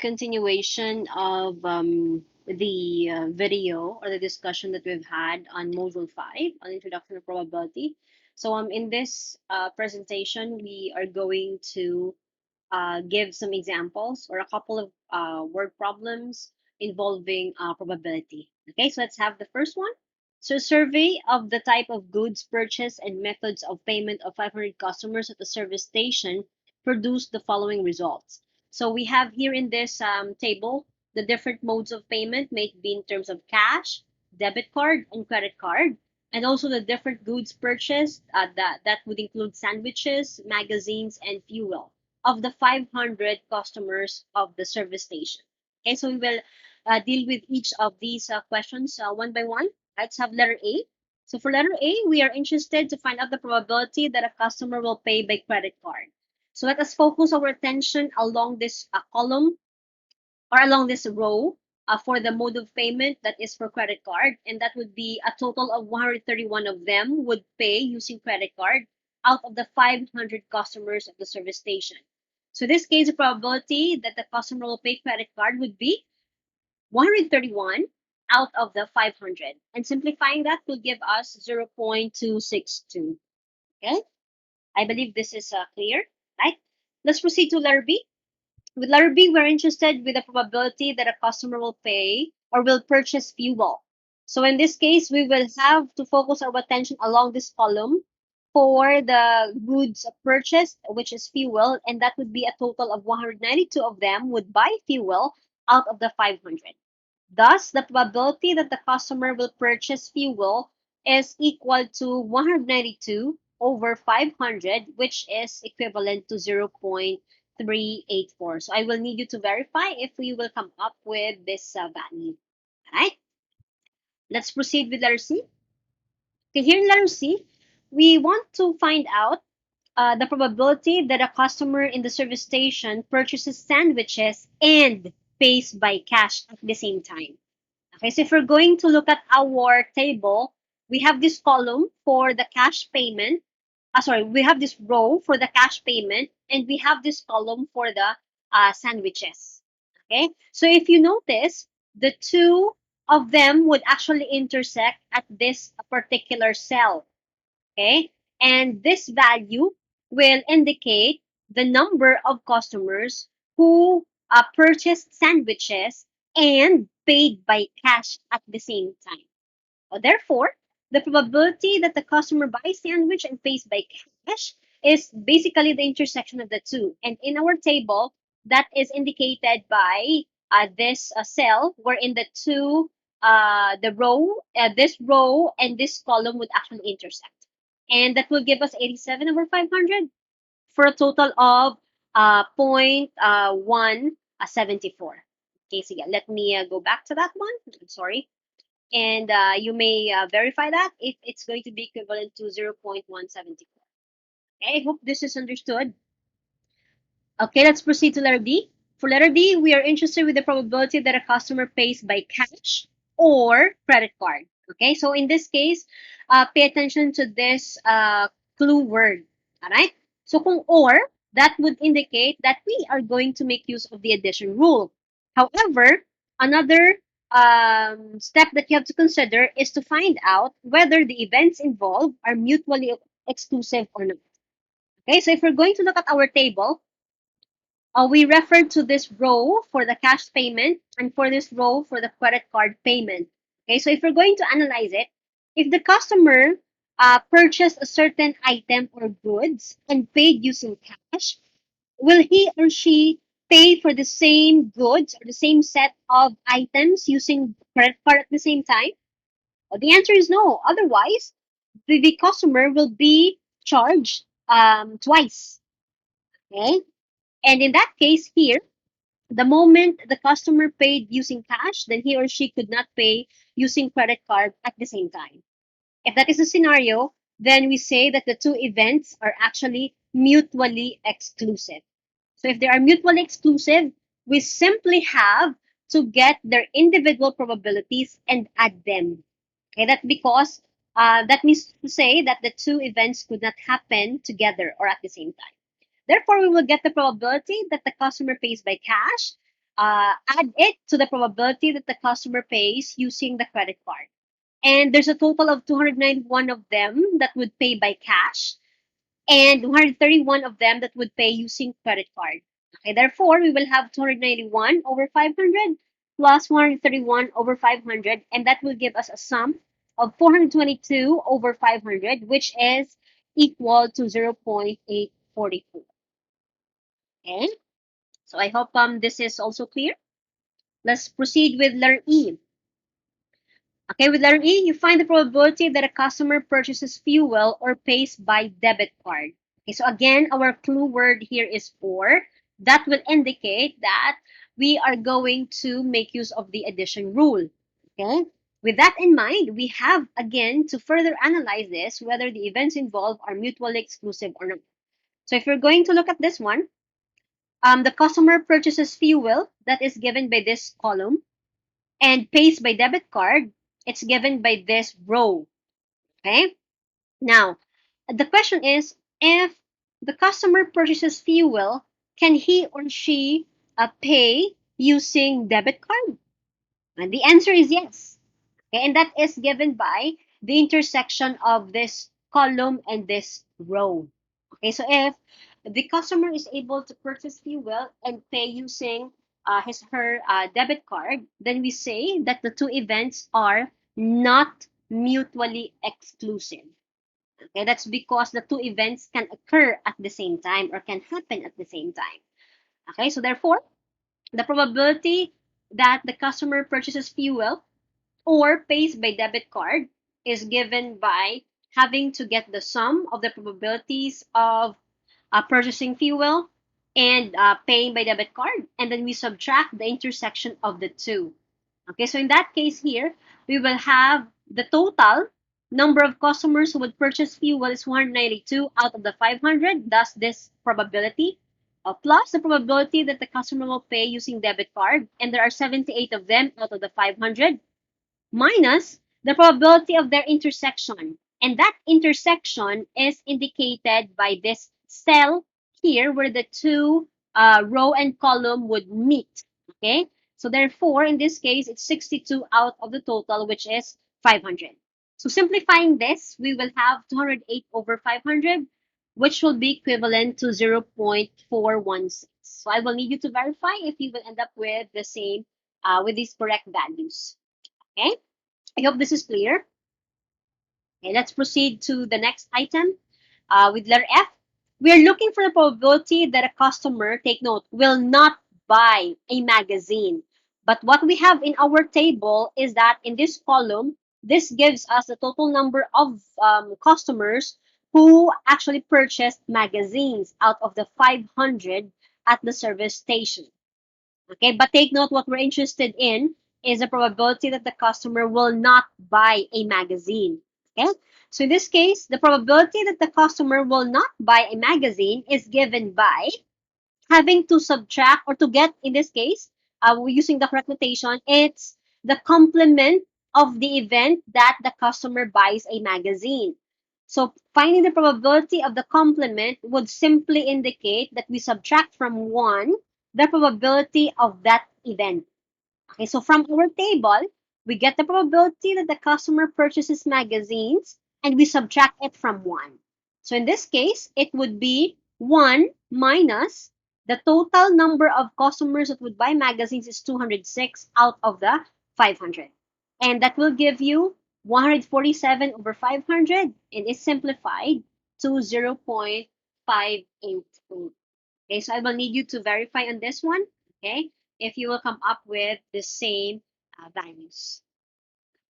continuation of the video or the discussion that we've had on Module 5 on Introduction to Probability. So in this presentation, we are going to give some examples or a couple of word problems involving probability. Okay, so let's have the first one. So, a survey of the type of goods purchased and methods of payment of 500 customers at the service station produced the following results. So, we have here in this table the different modes of payment, may it be in terms of cash, debit card, and credit card, and also the different goods purchased that would include sandwiches, magazines, and fuel of the 500 customers of the service station. Okay, so we will deal with each of these questions one by one. Let's have letter A. So for letter A, we are interested to find out the probability that a customer will pay by credit card. So let us focus our attention along this column or along this row for the mode of payment that is for credit card. And that would be a total of 131 of them would pay using credit card out of the 500 customers of the service station. So in this case, the probability that the customer will pay credit card would be 131 out of the 500. And simplifying that will give us 0.262. Okay, I believe this is clear, right? Let's proceed to letter B. With letter B, we're interested with the probability that a customer will pay or will purchase fuel. So in this case, we will have to focus our attention along this column for the goods purchased, which is fuel, and that would be a total of 192 of them would buy fuel out of the 500. Thus, the probability that the customer will purchase fuel is equal to 192 over 500, which is equivalent to 0.384. So I will need you to verify if we will come up with this value. All right, let's proceed with letter C. Okay, here in letter C, we want to find out the probability that a customer in the service station purchases sandwiches and pays by cash at the same time. Okay, so if we're going to look at our table, we have this column for the cash payment. Sorry, we have this row for the cash payment, and we have this column for the sandwiches. Okay, so if you notice, the two of them would actually intersect at this particular cell. Okay, and this value will indicate the number of customers who purchased sandwiches and paid by cash at the same time. Therefore, the probability that the customer buys sandwich and pays by cash is basically the intersection of the two. And in our table, that is indicated by this cell wherein the two, this row and this column would actually intersect. And that will give us 87 over 500 for a total of 0.174. Okay, so yeah, let me go back to that one. I'm sorry. And you may verify that if it's going to be equivalent to 0.174. Okay, I hope this is understood. Okay, let's proceed to letter D. For letter D, we are interested with the probability that a customer pays by cash or credit card. Okay, so in this case, pay attention to this clue word. All right, so kung or, that would indicate that we are going to make use of the addition rule. However, another step that you have to consider is to find out whether the events involved are mutually exclusive or not. Okay, so if we're going to look at our table, we refer to this row for the cash payment and for this row for the credit card payment. Okay, so if we're going to analyze it, if the customer purchased a certain item or goods and paid using cash, will he or she pay for the same goods or the same set of items using credit card at the same time? Well, the answer is no. Otherwise, the customer will be charged twice. Okay, and in that case here, the moment the customer paid using cash, then he or she could not pay using credit card at the same time. If that is the scenario, then we say that the two events are actually mutually exclusive. So if they are mutually exclusive, we simply have to get their individual probabilities and add them. Okay, that's because that means to say that the two events could not happen together or at the same time. Therefore, we will get the probability that the customer pays by cash add it to the probability that the customer pays using the credit card. And there's a total of 291 of them that would pay by cash, and 131 of them that would pay using credit card. Okay, therefore, we will have 291 over 500 plus 131 over 500, and that will give us a sum of 422 over 500, which is equal to 0.844. Okay, so I hope this is also clear. Let's proceed with letter E. Okay, with letter E, you find the probability that a customer purchases fuel or pays by debit card. Okay, so again, our clue word here is for. That will indicate that we are going to make use of the addition rule. Okay, with that in mind, we have again to further analyze this whether the events involved are mutually exclusive or not. So if you're going to look at this one, the customer purchases fuel that is given by this column and pays by debit card, it's given by this row. Okay? Now, the question is, if the customer purchases fuel, can he or she pay using debit card? And the answer is yes. Okay? And that is given by the intersection of this column and this row. Okay, so if the customer is able to purchase fuel and pay using his her debit card, then we say that the two events are not mutually exclusive. Okay, that's because the two events can occur at the same time or can happen at the same time. Okay, so therefore, the probability that the customer purchases fuel or pays by debit card is given by having to get the sum of the probabilities of purchasing fuel and paying by debit card, and then we subtract the intersection of the two. Okay, so in that case here, we will have the total number of customers who would purchase fuel is 192 out of the 500, thus this probability, plus the probability that the customer will pay using debit card, and there are 78 of them out of the 500, minus the probability of their intersection. And that intersection is indicated by this cell here where the two row and column would meet. Okay, so therefore, in this case, it's 62 out of the total, which is 500. So simplifying this, we will have 208 over 500, which will be equivalent to 0.416. So I will need you to verify if you will end up with the same, with these correct values. Okay, I hope this is clear. Okay, let's proceed to the next item with letter F. We are looking for the probability that a customer, take note, will not buy a magazine. But what we have in our table is that in this column, this gives us the total number of customers who actually purchased magazines out of the 500 at the service station. Okay, but take note what we're interested in is the probability that the customer will not buy a magazine. Okay, so in this case, the probability that the customer will not buy a magazine is given by having to subtract or to get, in this case, we're using the correct notation, it's the complement of the event that the customer buys a magazine. So finding the probability of the complement would simply indicate that we subtract from 1 the probability of that event. Okay, so from our table, we get the probability that the customer purchases magazines and we subtract it from 1. So in this case, it would be 1 minus the total number of customers that would buy magazines is 206 out of the 500. And that will give you 147 over 500 and is simplified to 0.588. Okay, so I will need you to verify on this one. Okay, if you will come up with the same values.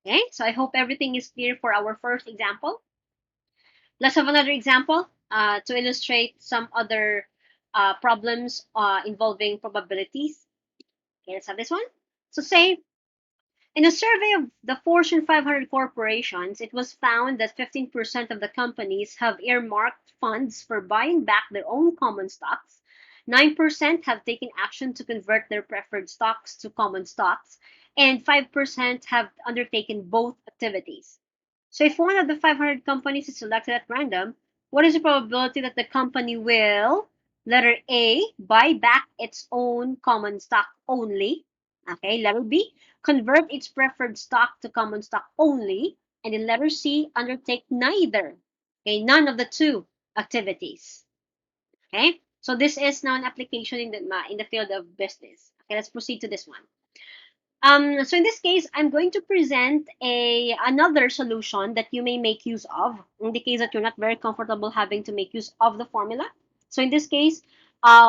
Okay, so I hope everything is clear for our first example. Let's have another example to illustrate some other problems involving probabilities. Okay, let's have this one. So say, in a survey of the Fortune 500 corporations, it was found that 15% of the companies have earmarked funds for buying back their own common stocks. 9% have taken action to convert their preferred stocks to common stocks, and 5% have undertaken both activities. So if one of the 500 companies is selected at random, what is the probability that the company will Letter A, buy back its own common stock only. Okay, letter B, convert its preferred stock to common stock only. And in letter C, undertake neither. Okay, none of the two activities. Okay, so this is now an application in the field of business. Okay, let's proceed to this one. So in this case, I'm going to present another solution that you may make use of in the case that you're not very comfortable having to make use of the formula. So in this case,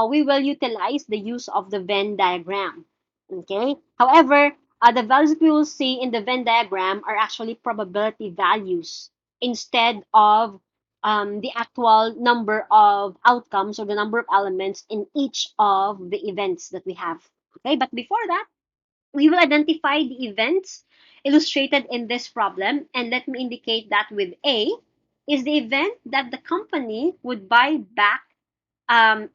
we will utilize the use of the Venn diagram. Okay. However, the values that we will see in the Venn diagram are actually probability values instead of the actual number of outcomes or the number of elements in each of the events that we have. Okay. But before that, we will identify the events illustrated in this problem, and let me indicate that with A is the event that the company would buy back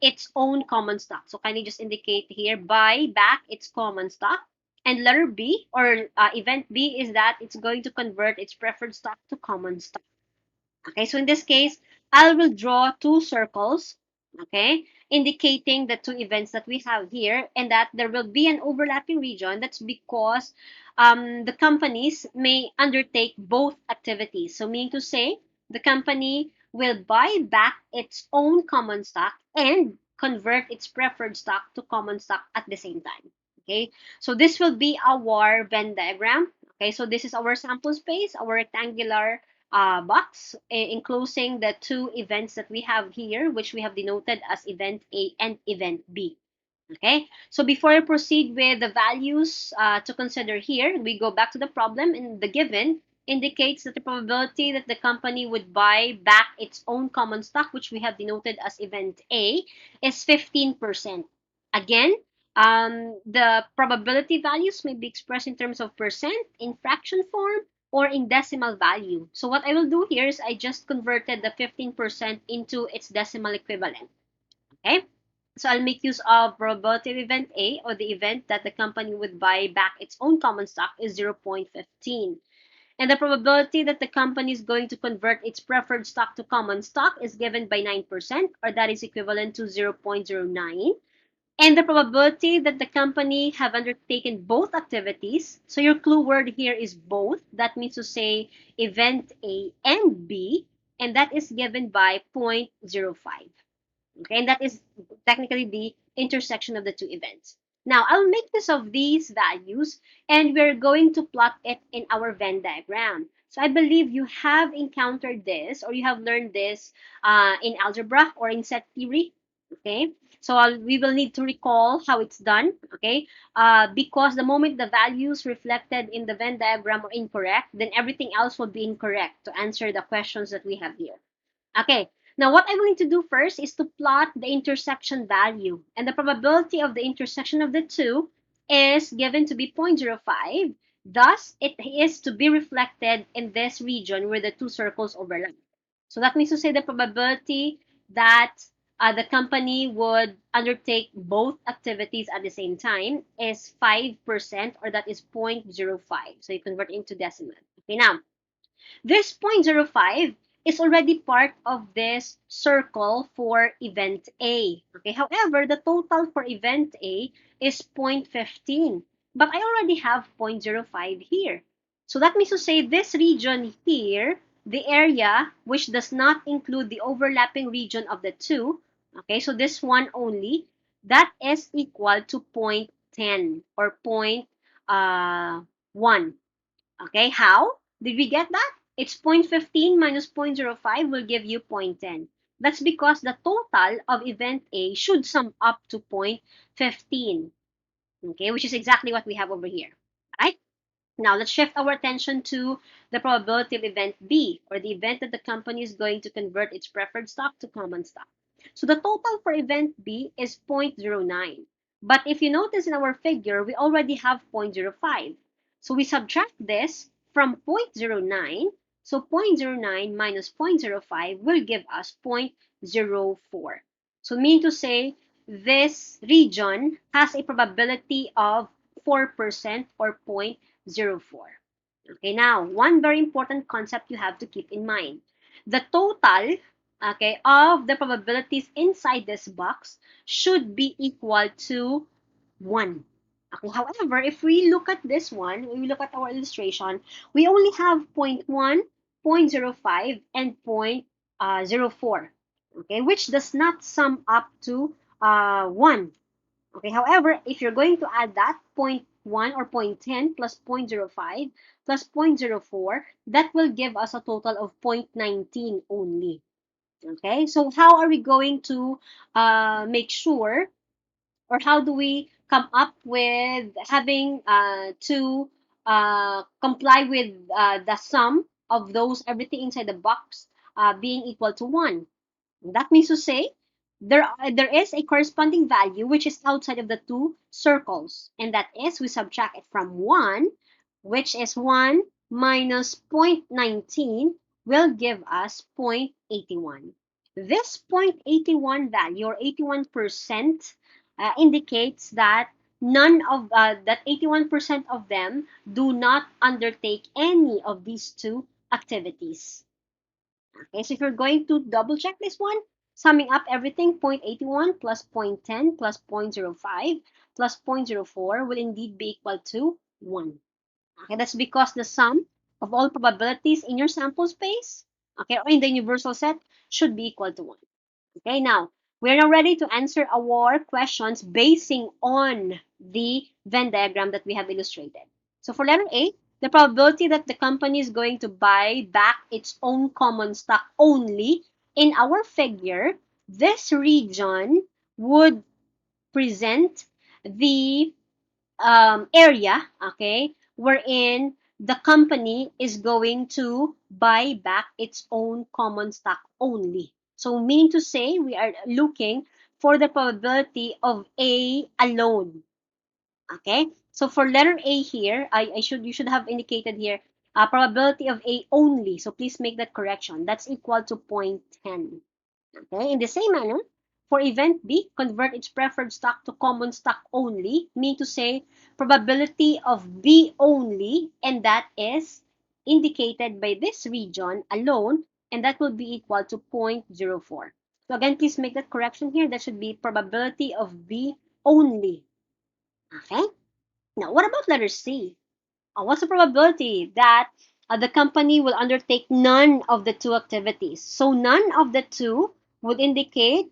its own common stock. So kindly just indicate here, buy back its common stock. And letter B or event B is that it's going to convert its preferred stock to common stock. Okay, so in this case, I will draw two circles, okay, indicating the two events that we have here, and that there will be an overlapping region. That's because the companies may undertake both activities. So meaning to say, the company will buy back its own common stock and convert its preferred stock to common stock at the same time. Okay, so this will be our Venn diagram. Okay, so this is our sample space, our rectangular box enclosing the two events that we have here, which we have denoted as event A and event B. Okay, so before I proceed with the values to consider here, we go back to the problem, and the given indicates that the probability that the company would buy back its own common stock, which we have denoted as event A, is 15%. Again, the probability values may be expressed in terms of percent, in fraction form, or in decimal value. So what I will do here is I just converted the 15% into its decimal equivalent. Okay? So I'll make use of probability of event A, or the event that the company would buy back its own common stock, is 0.15. And the probability that the company is going to convert its preferred stock to common stock is given by 9%, or that is equivalent to 0.09. And the probability that the company have undertaken both activities, so your clue word here is both. That means to say event A and B, and that is given by 0.05. Okay, and that is technically the intersection of the two events. Now, I'll make use of these values, and we're going to plot it in our Venn diagram. So I believe you have encountered this, or you have learned this in algebra or in set theory. Okay, so we will need to recall how it's done. Okay, because the moment the values reflected in the Venn diagram are incorrect, then everything else will be incorrect to answer the questions that we have here. Okay, now what I'm going to do first is to plot the intersection value. And the probability of the intersection of the two is given to be 0.05. Thus, it is to be reflected in this region where the two circles overlap. So that means to say the probability that the company would undertake both activities at the same time is 5%, or that is 0.05. So you convert into decimal. Okay, now, this 0.05 is already part of this circle for event A. Okay, however, the total for event A is 0.15, but I already have 0.05 here. So that means to say this region here, the area which does not include the overlapping region of the two, okay, so this one only, that is equal to 0.10 or 0.1. Okay, how did we get that? It's 0.15 minus 0.05 will give you 0.10. That's because the total of event A should sum up to 0.15. Okay, which is exactly what we have over here. All right? Now, let's shift our attention to the probability of event B, or the event that the company is going to convert its preferred stock to common stock. So the total for event B is 0.09. But if you notice in our figure, we already have 0.05. So we subtract this from 0.09. So 0.09 minus 0.05 will give us 0.04. So mean to say, this region has a probability of 4% or 0.04. Okay, now, one very important concept you have to keep in mind. The total okay, of the probabilities inside this box should be equal to 1. Okay, however, if we look at this one, when we look at our illustration, we only have zero point 0.1, 0.05, and 0.04, okay, which does not sum up to 1. Okay, however, if you're going to add that zero point 0.1 or 0.10 plus 0.05 plus 0.04, that will give us a total of 0.19 only. Okay, so how are we going to make sure, or how do we come up with having to comply with the sum of those everything inside the box being equal to 1? That means to say there is a corresponding value which is outside of the two circles, and that is we subtract it from 1, which is 1 minus 0.19 will give us 0.81. This 0.81 value, or 81%, indicates that none of that 81% of them do not undertake any of these two activities. Okay, so if you're going to double check this one, summing up everything, 0.81 plus 0.10 plus 0.05 plus 0.04 will indeed be equal to 1. Okay, that's because the sum of all probabilities in your sample space, okay, or in the universal set should be equal to 1. Okay, now we're now ready to answer our questions basing on the Venn diagram that we have illustrated. So for letter A, the probability that the company is going to buy back its own common stock only, in our figure, this region would present the area, okay, wherein the company is going to buy back its own common stock only. So meaning to say, we are looking for the probability of A alone. Okay, so for letter A here, you should have indicated here probability of A only. So please make that correction. That's equal to 0.10. Okay, in the same manner, for event B, convert its preferred stock to common stock only, meaning to say probability of B only, and that is indicated by this region alone, and that will be equal to 0.04. So again, please make that correction here. That should be probability of B only. Okay, now what about letter C? What's the probability that the company will undertake none of the two activities? So none of the two would indicate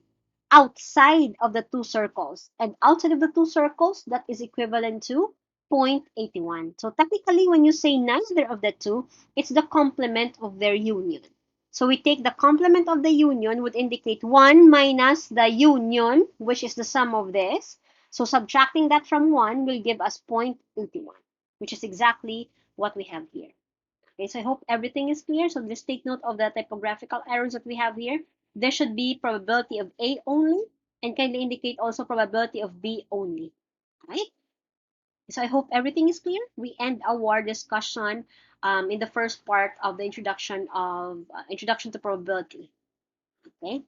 outside of the two circles. And outside of the two circles, that is equivalent to 0.81. So technically, when you say neither of the two, it's the complement of their union. So we take the complement of the union would indicate 1 minus the union, which is the sum of this. So subtracting that from 1 will give us 0.81, which is exactly what we have here. Okay, so I hope everything is clear. So just take note of the typographical errors that we have here. There should be probability of A only, and kindly indicate also probability of B only. Right? So I hope everything is clear. We end our discussion in the first part of the introduction to probability. Okay.